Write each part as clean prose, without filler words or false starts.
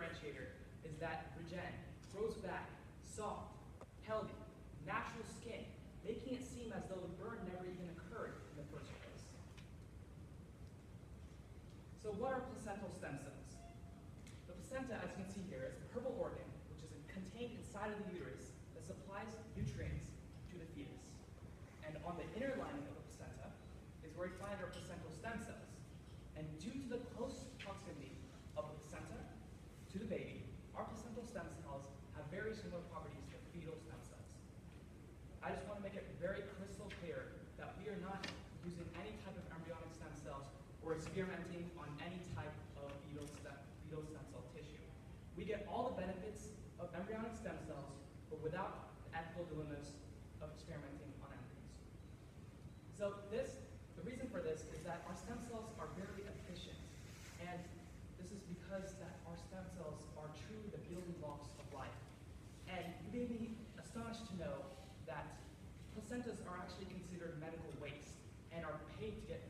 differentiator is that Regen grows back soft, healthy, natural skin, making it seem as though the burn never even occurred in the first place. So what are placental stem cells? The placenta, as you can see here, is a purple organ which is contained inside of the uterus that supplies nutrients to the fetus. And on the inner lining of the placenta is where we find our placental stem cells. And due to the close proximity of the placenta to the baby, our placental stem cells have very similar properties to fetal stem cells. I just want to make it very crystal clear that we are not using any type of embryonic stem cells or experimenting on any type of fetal stem cell tissue. We get all the benefits of embryonic stem cells, but without the ethical dilemmas of experimenting on embryos. So the reason for this is that our stem cells are very efficient, and this is because that our stem cells are truly the building blocks of life. And you may be astonished to know that placentas are actually considered medical waste and are paid to get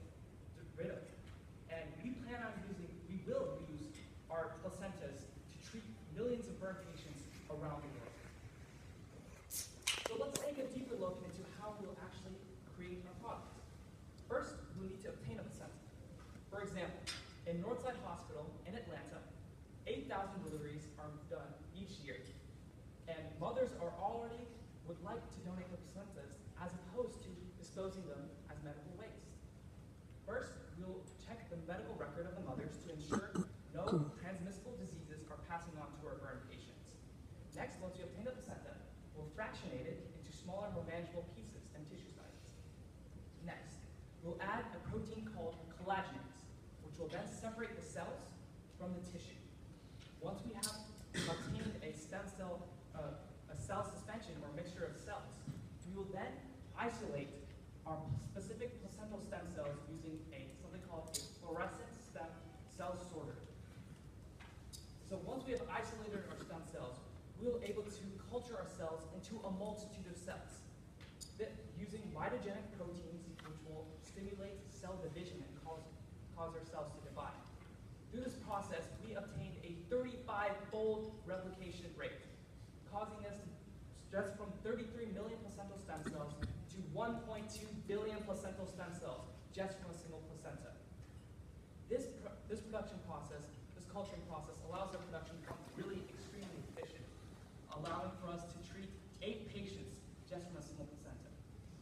rid of. And we will use our placentas to treat millions of burn patients around the world. So let's take a deeper look into how we'll actually create our product. First, we'll need to obtain a placenta. For example, in Northside Hospital in Atlanta, 8,000 deliveries are done each year. And mothers would like to donate their placentas as opposed to disposing them as medical waste. First, we'll check the medical record of the mothers to ensure no transmissible diseases are passing on to our burn patients. Next, once we obtain the placenta, we'll fractionate it into smaller, more manageable pieces and tissue sizes. Next, we'll add a protein called collagenase, which will then separate the cells from the tissue. Once we have obtained a cell suspension or mixture of cells, we will then isolate our specific placental stem cells using something called a fluorescent stem cell sorter. So once we have isolated our stem cells, we'll be able to culture our cells into a multitude of cells using mitogenic proteins, which will stimulate cell division and cause our cells to divide. Through this process, we obtained a 35-fold replication rate, causing us to just from 33 million placental stem cells to 1.2 billion placental stem cells just from a single placenta. This production process, this culturing process, allows our production to become really extremely efficient, allowing for us to treat 8 patients just from a single placenta.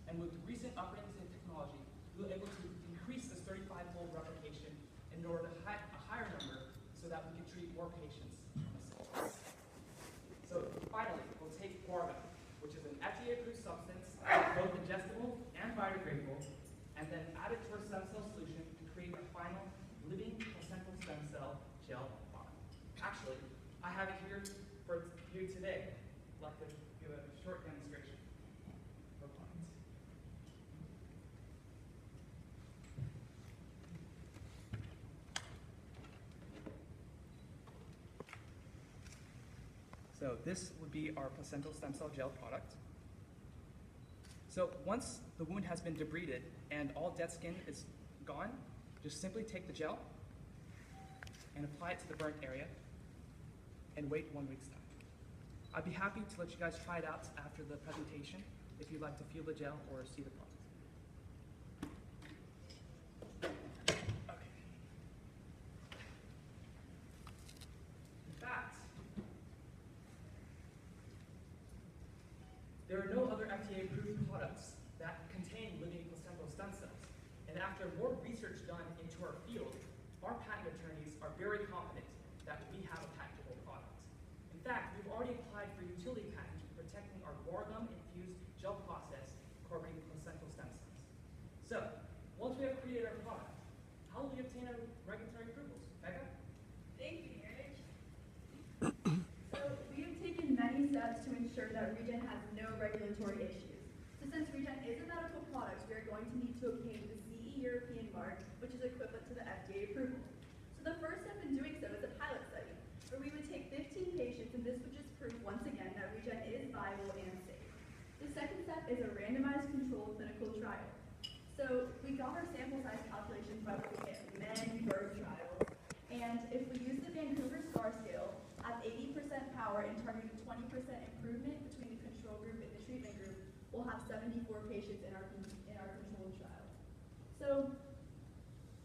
And with recent upgrades in technology, we were able to increase this 35-fold replication in order to a higher number so that we can treat more patients from a single placenta. So finally, we'll take guarda, which is an FDA-approved substance, both ingestible and biodegradable, and then add it to our stem cell solution to create a final living placental stem cell gel product. Actually, I have it here for you today. I'd like to give a short demonstration of the product. So this would be our placental stem cell gel product. So once the wound has been debrided and all dead skin is gone, just simply take the gel and apply it to the burnt area and wait 1 week's time. I'd be happy to let you guys try it out after the presentation if you'd like to feel the gel or see the product. There are no other FDA-approved products that contain living placental stem cells. And after more research done into our field, our patent attorneys are very confident that we have a patentable product. In fact, we've already applied for utility patent protecting our guar-gum-infused gel process incorporating placental stem cells. So, once we have created our product, how will we obtain our regulatory approvals? Becca? Thank you, Eric. So we have taken many steps to ensure that Regen has no regulatory issues. So since Regen is a medical product, we are going to need to obtain the CE European mark, which is equivalent to the FDA approval. So the first step in doing so is a pilot study, where we would take 15 patients, and this would just prove once again that Regen is viable and safe. The second step is a randomized controlled clinical trial. So we got our sample size calculations by looking at many birth trials, and if we use the Vancouver STAR scale, at power and targeting 20% improvement between the control group and the treatment group, we'll have 74 patients in our control trial. So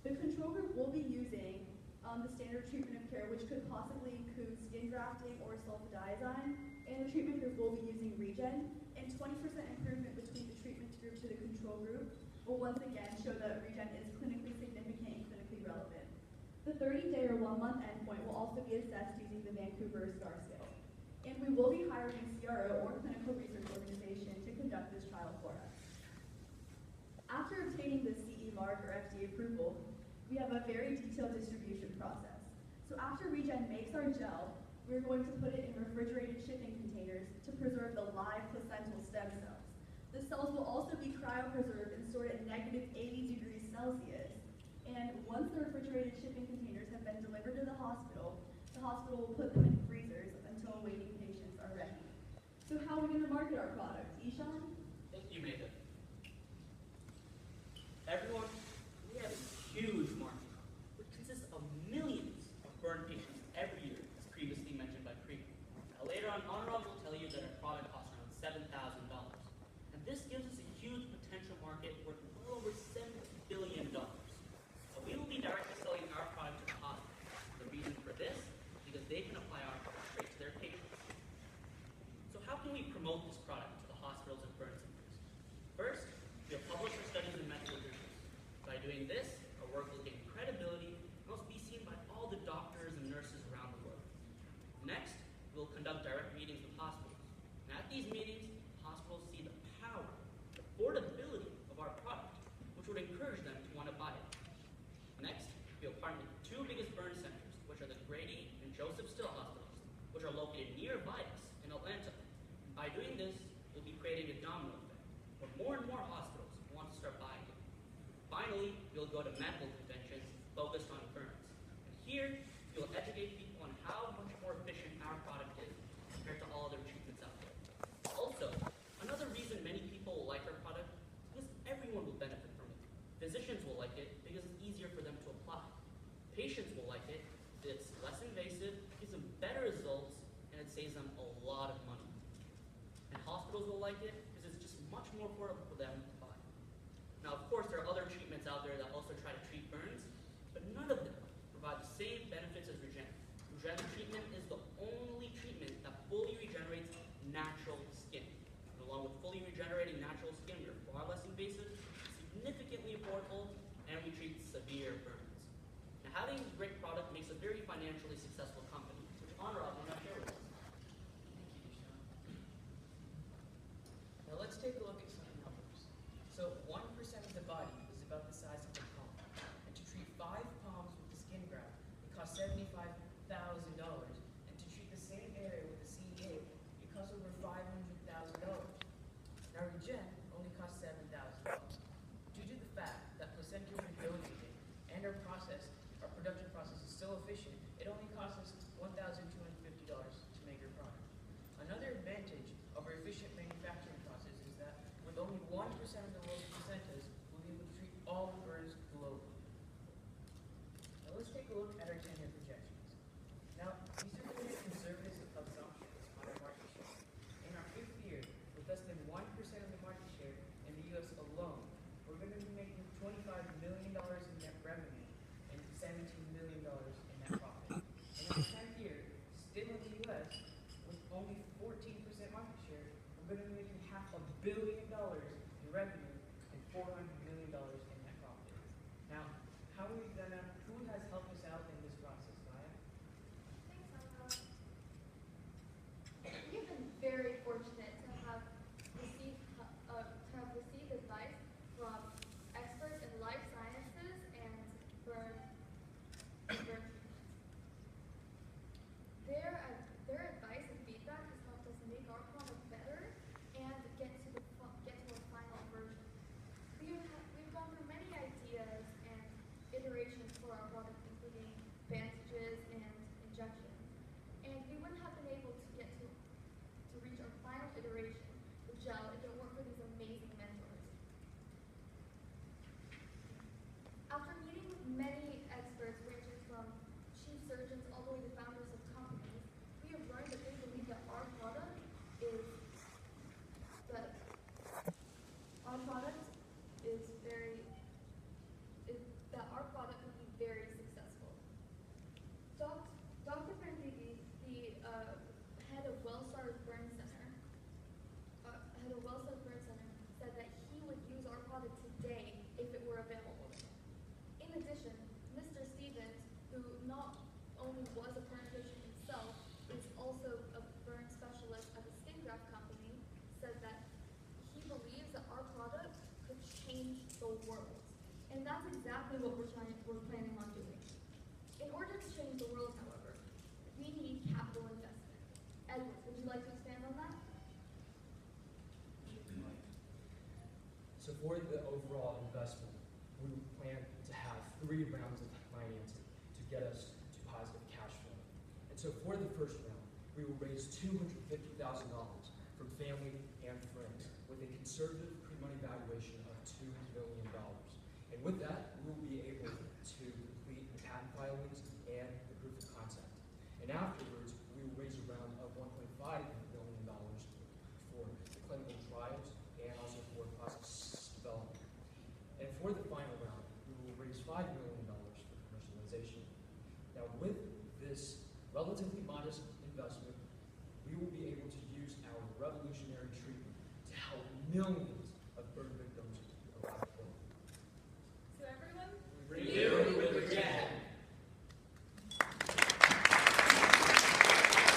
the control group will be using the standard treatment of care, which could possibly include skin grafting or sulfadiazine, and the treatment group will be using Regen, and 20% improvement between the treatment group to the control group will once again show that Regen is clinically significant and clinically relevant. The 30-day or 1-month endpoint will also be assessed using the Vancouver STAR scale, and we will be hiring a CRO or clinical research organization to conduct this trial for us. After obtaining the CE mark or FDA approval, we have a very detailed distribution process. So after Regen makes our gel, we're going to put it in refrigerated shipping containers to preserve the live placental stem cells. The cells will also be cryopreserved and stored at -80 degrees Celsius. And once the refrigerated shipping containers have been delivered to the hospital will put them in freezers until waiting patients are ready. So how are we going to market our product? Ishan? You made it. Everyone, we have a huge market, which consists of millions of burn patients every year, as previously mentioned by Priya. Now later on, Anurag will tell you that our product costs around $7,000. And this gives us a huge potential market worth well over $7 billion. So we will be directly selling our product to the hospital. The reason for this is because they can apply our product straight to their patients. So how can we promote this product to the hospitals and burn centers? First, we'll publish our studies in medical journals. By doing this, our work will gain credibility and also be seen by all the doctors and nurses around the world. Next, we'll conduct direct meetings with hospitals. And at these meetings, hospitals see the power, the affordability of our product, which would encourage them to want to buy it. Next, we'll partner with the 2 biggest burn centers, which are the Grady and Joseph Still hospitals, which are located nearby us in Atlanta. And by doing this, we'll be creating a domino effect, where more and more hospitals want to start buying it. Finally, we'll go to medical conventions focused on burns. And here, you'll educate people on how much more efficient our product is compared to all other treatments out there. Also, another reason many people will like our product is because everyone will benefit from it. Physicians will like it because it's easier for them to apply. Patients will like it because it's less invasive, gives them better results, and it saves them a lot of money. And hospitals will like it because it's just much more affordable for them to buy. Now, of course, there are other treatments out there that also try to treat burns, but none of them provide the same benefits as Regen. Regen treatment is the only treatment that fully regenerates natural skin. And along with fully regenerating natural skin, we are far less invasive, significantly affordable, and we treat severe burns. Now, having a great product makes a very financially successful company, which Anurag will now share with us. Now let's take a look at some numbers. So 1% of the body is about the size of a palm. And to treat 5 palms with the skin graft, it costs $75,000. And to treat the same area with the CEA, it costs over $500,000. Now Regen only costs $7,000. Due to the fact that placentas are donated and our production process is so efficient, it only costs us $1,250 to make your product. Another advantage of our efficient manufacturing process is that with only 1% of the world's placentas, we'll be able to treat all the burns globally. Now let's take a look at our 10-year projections. Now, these are really conservative assumptions on our market share. In our 5th year, with less than 1% of the market share in the US alone, we're going to be making $25 million in net revenue and $17 million in net profit. And in the 10th year, still in the US, with only 14% market share, we're going to be making $500 million in revenue and $400 million in net profit. Now, who has helped us out in this process, Maya? Thanks, Anurag. We've been very fortunate to have received advice from experts in life sciences and burn treatment. Their advice and feedback has helped us make our product better and get to a final version. We have change the world. And that's exactly what we're planning on doing. In order to change the world, however, we need capital investment. Edward, would you like to expand on that? So for the overall investment, we plan to have 3 rounds of financing to get us to positive cash flow. And so for the first round, we will raise $250,000 from family and friends with a conservative pre-money valuation of $2 million. And with that, we will be able to complete the patent filings and the proof of concept. And afterwards, we will raise a round of $1.5 million for the clinical trials and also for process development. And for the final round, we will raise $5 million for commercialization. Now, with this relatively modest investment, we will be able to use our revolutionary treatment to help millions